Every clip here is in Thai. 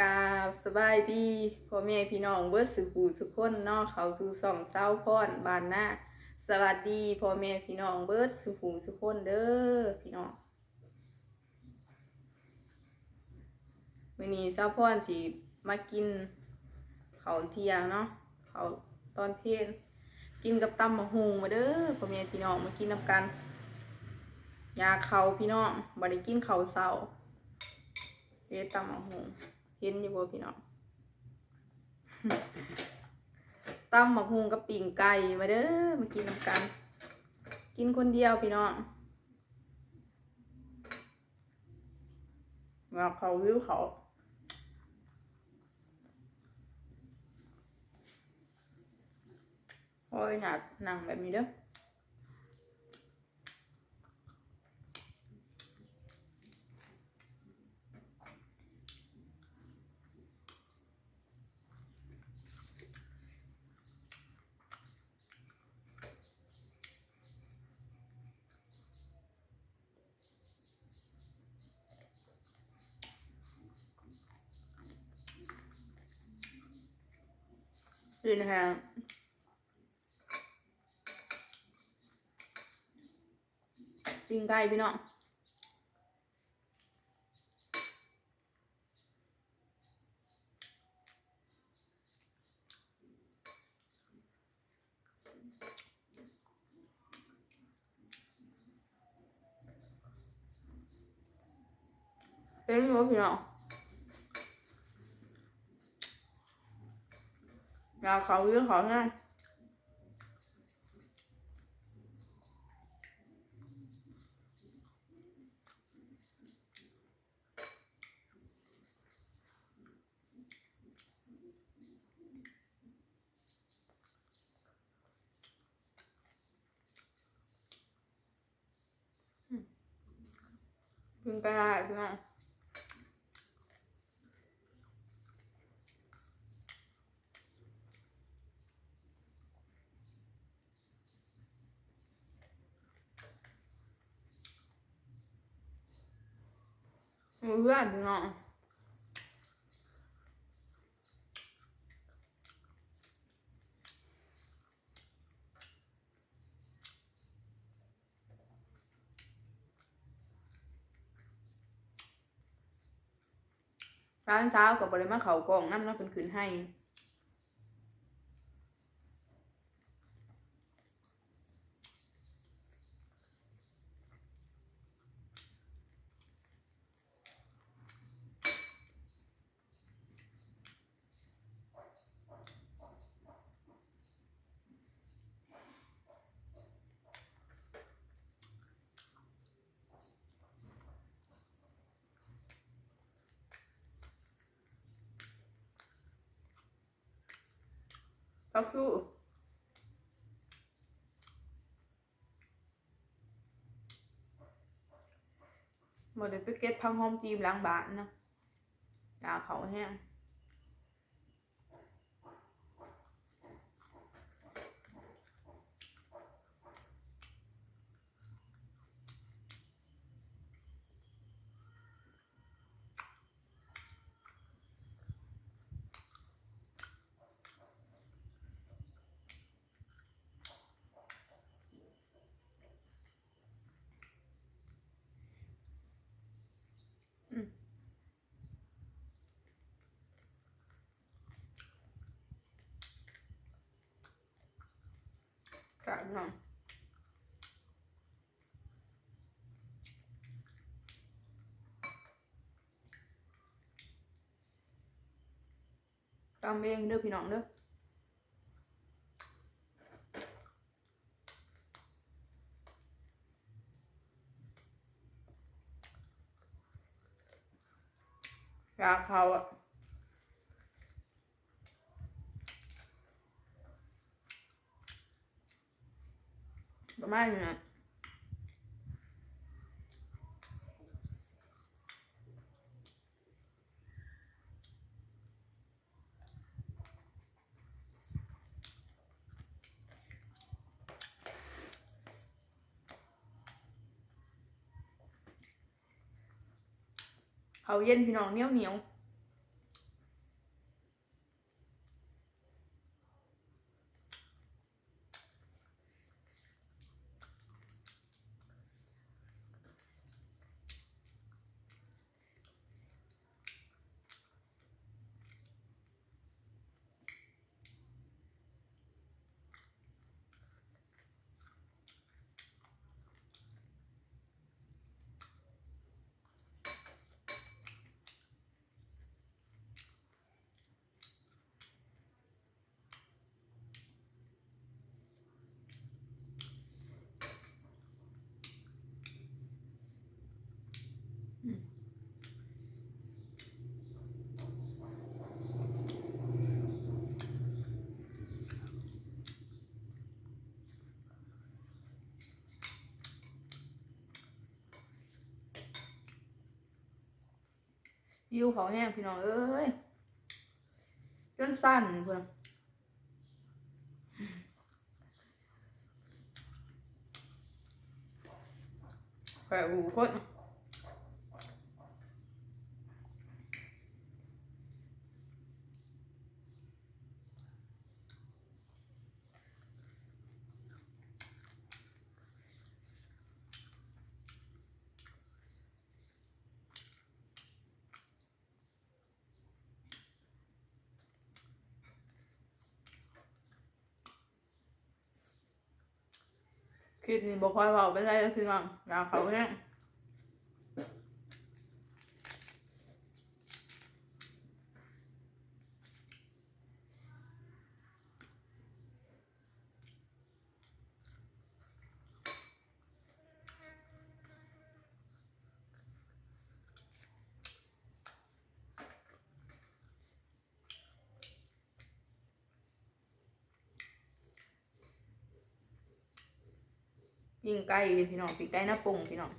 กราบสบายดีพ่อแม่พี่น้องเบิดสุขุสุขคนเนาะเขาสู่ส่องเศร้าพรบ้านนาสวัสดีพ่อแม่พี่น้องเบิดสุขุสุขคนเด้อพี่น้องวันนี้เศร้าพรสิมากินข้าวเที่ยงเนาะข้าวตอนเพลนกินกับตำมะฮุงมาเด้อพ่อแม่พี่น้องมากินนำกันยาเขาพี่น้องบ่ได้กินข้าวเช้าเด้ตำมะฮุงเห็นอยู่บ่พี่น้อง ตำหมักฮุงกับปิ่งไก่มาเด้อมากินนำกันกินคนเดียวพี่น้องมาเขาวิวเขาโอ้ยหนักนั่งแบบนี้เด้อนี่นะคะปิ่งไก่พี่น้องเป็นอยู่บ่พี่น้องอยากเขาวิวเขาง่ายปิ่งไก่ได้พี่น้องมือเพื่อนพี่น้องร้านเช้ากับบริมาเขากล่องน้ำเนาะเพิ่นขึ้นให้ก็สู้บ่ได้ไปเก็บผักหอมจีบหลังบ้านเนาะอยากเขาแห้งกะพี่น้องตำเองเด้อพี่น้องเด้ออยากเขาอะประมาณนี้นะเขาเย็นพี่น้องเหนียวเหนียว หิวเขาแห้งพี่น้องเอ้ยจนสั่นเพื่อนแผลหูคนคิดนี่บอกคอยเบาเป็นไรแล้วพี่น้องอยากเขาแห้งปิ้งไก่พี่น้องปิ้งไก่หน้าปรุงพี่น้อง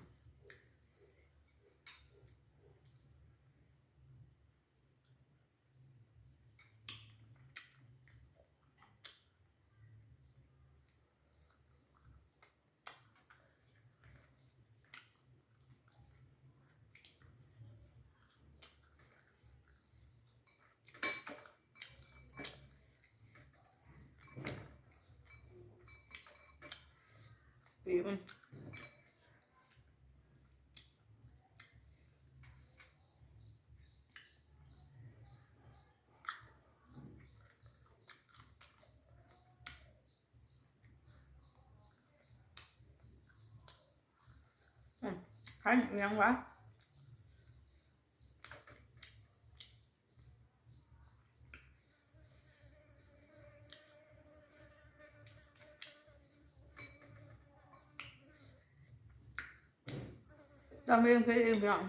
ปีมันใครยังวะจำเองเพลงพี่น้อง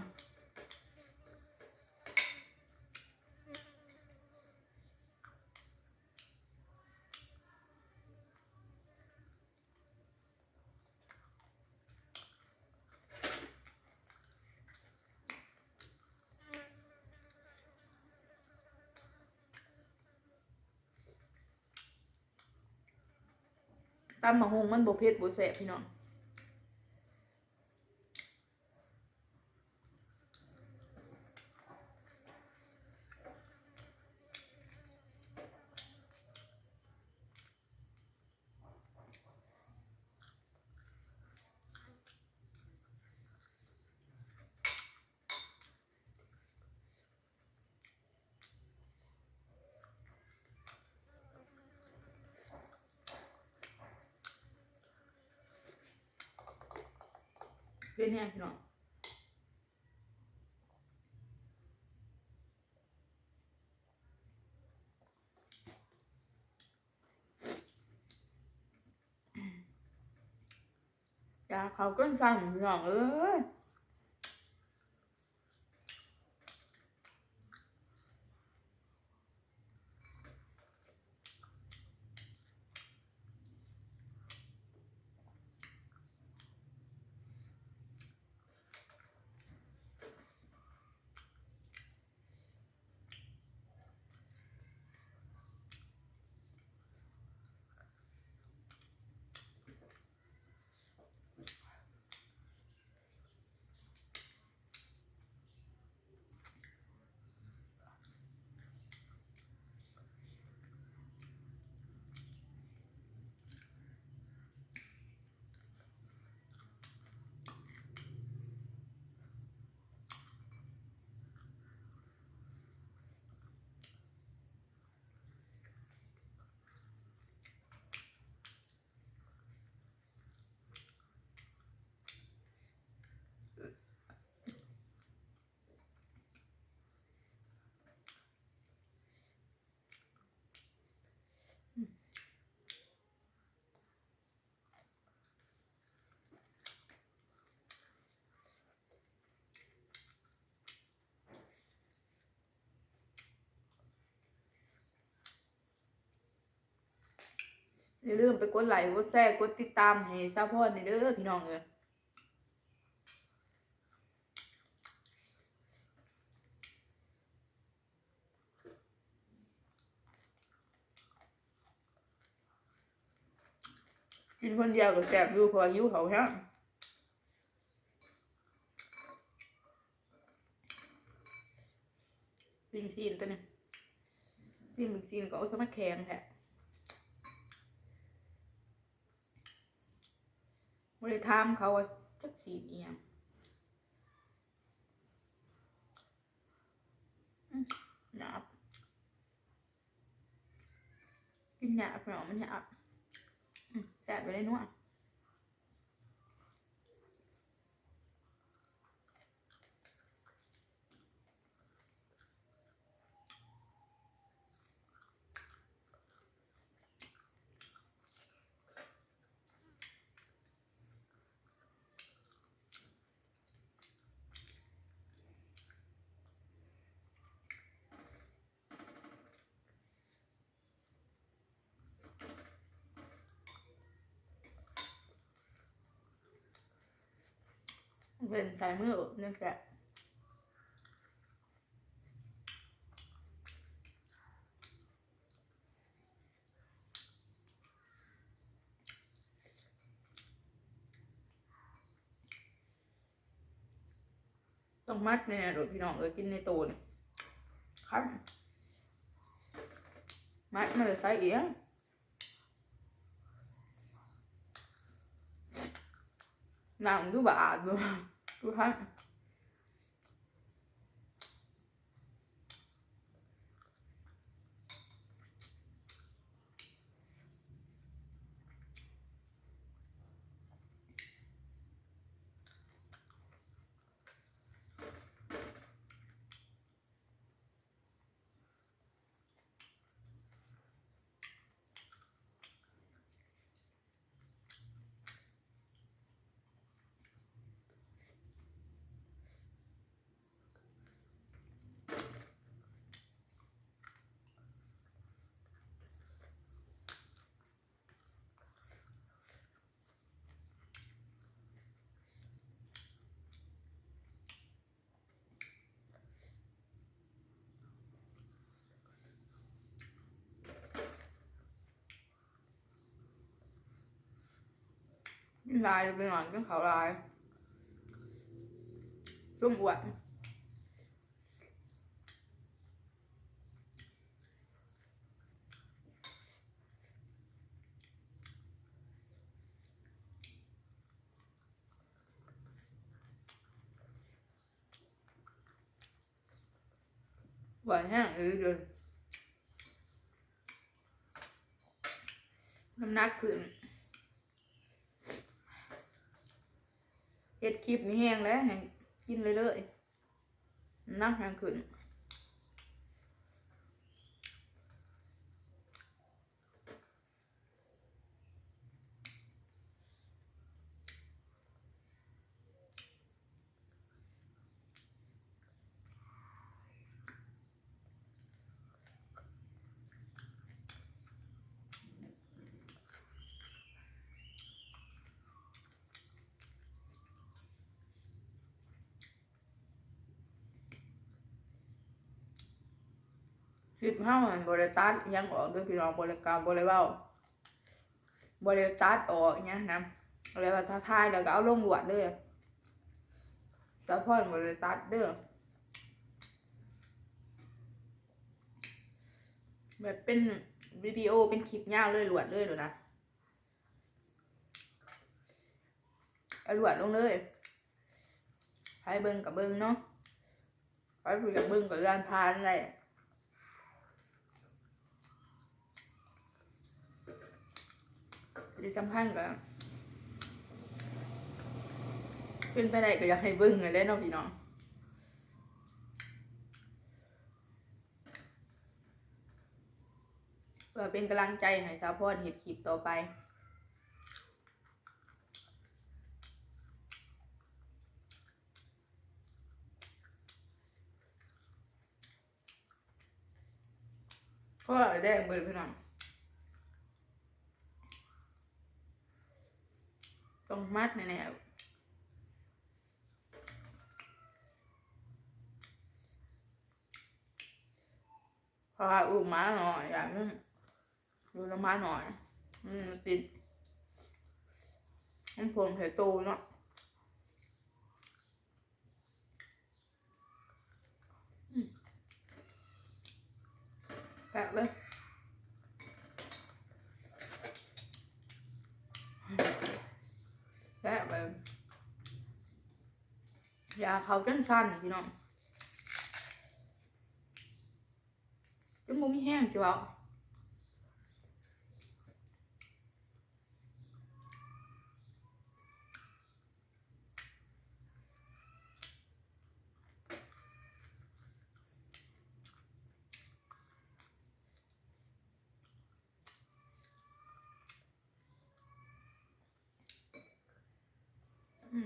ตำมะฮุงมันบ่เผ็ดบ่แซ่บพี่น้องเป็นแห้งพี่น้องอยากเขาก้นสั่นพี่น้องเอ้ยอย่าลืมไปกดไลค์กดแชร์กดติดตามให้ซัพพอร์ตในเด้อพี่น้องเอ้ย กินคนเดียวก็แซ่บอยู่เพอหิวเขาแฮะปิ้งซีนตัวนี้ซีนบิ๊กซีนก็เอาสมัครแข็งแท้บริทามเขาว่าจักซีนเอียงหยาบกินหยาบหน่อมันหยาบแซ่บไปเลยนัวเป็นใส่มือเนี่ยแกะต้องมัดเนี่ยโดยพี่น้องกินในตูนครับมัดมันจะใส่เอียงนางดูบาดดูฮะลายไปหน่อยเป็นเขาลายส้มอวดหวานแห้งเลยน้ำหนักขึ้นเฮ็ดคลิปนี่แห้งแล้วแห้งกินเลยน้ำหนักแห้งขึ้นคลิปเฮาบริตัดยังออกด้วยพี่น้องบริการบริเว้าบริตัดออกเนี่ยนะอะไรว่าท้าทายแล้วก็เอาลงหลวดเลยสะพอนบริตัดเด้อแบบเป็นวิดีโอเป็นคลิปยาวเลยหลวดเลยหรือนะเอาหลวดลงเลยให้เบิ่งกับเบิ่งเนาะให้ผู้อยากเบิ่งกับการพานอะไรที่สำคัญก็เป็นไปได้ก็อยากให้เบิ่งเลยเนาะพี่น้องเพื่อเป็นกำลังใจให้สาวพรเฮ็ดคลิปต่อไปก็ได้เบิ่งพี่น้องต้องมัดแน่ๆเพราะว่าอุ้มม้าหน่อยอย่างนึงดูน้ำม้าหน่อยติด มันผงไข่โตเนาะแกะเลยแกะไปยาเขาจังสั้นพี่น้องจมูกมีแห้งสิวะ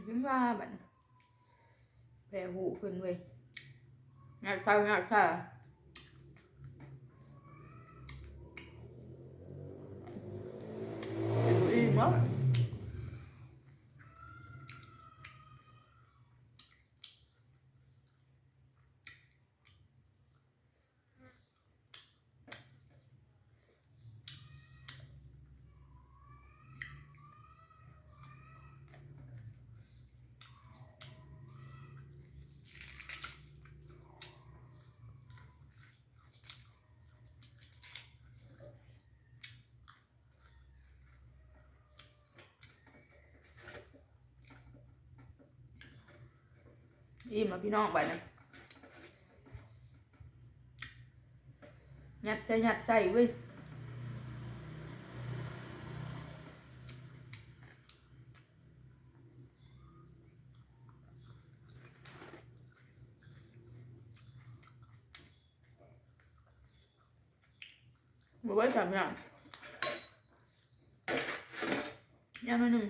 คิดว่าแบบแผลหูขึ้นเว้ยงัดเข้าดูอีกมั้งอิ่มมาพี่น้องไปนะยัดใส่เว้ยบอกว่าสามอย่างอย่างละหนึ่ง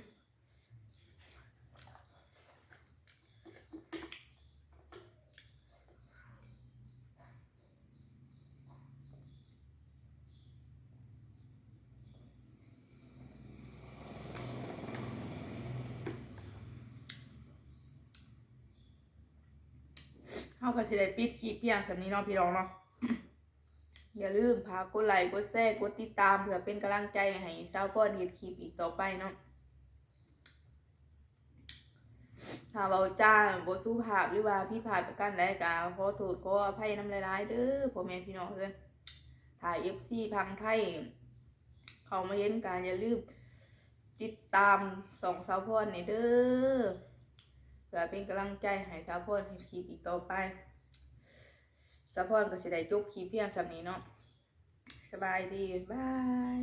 เขาก็สิได้ปิดคลิปเพียงสำนี้เนาะพี่น้องเนาะอย่าลืมพากดไลค์กดแชร์กดติดตามเพื่อเป็นกำลังใจให้สาวพ่อเฮ็ดคลิปอีกต่อไปเนาะถ้าเบาจ้าบ่สู้ภาพหรือว่าพี่ผาดประกันใดก็ขอโทษขออภัยนำหลายๆเด้อพ่อแม่พี่น้องเอ้ยถ้า FC พังไทยเขามาเห็นกันอย่าลืมติดตามส่องสาวพรนี่เด้อเพื่อเป็นกำลังใจให้สาวพรเฮ็ดคลิปอีกต่อไปสาวพรก็สิได้จบคลิปเพียงส่ำนี้เนาะสบายดีบาย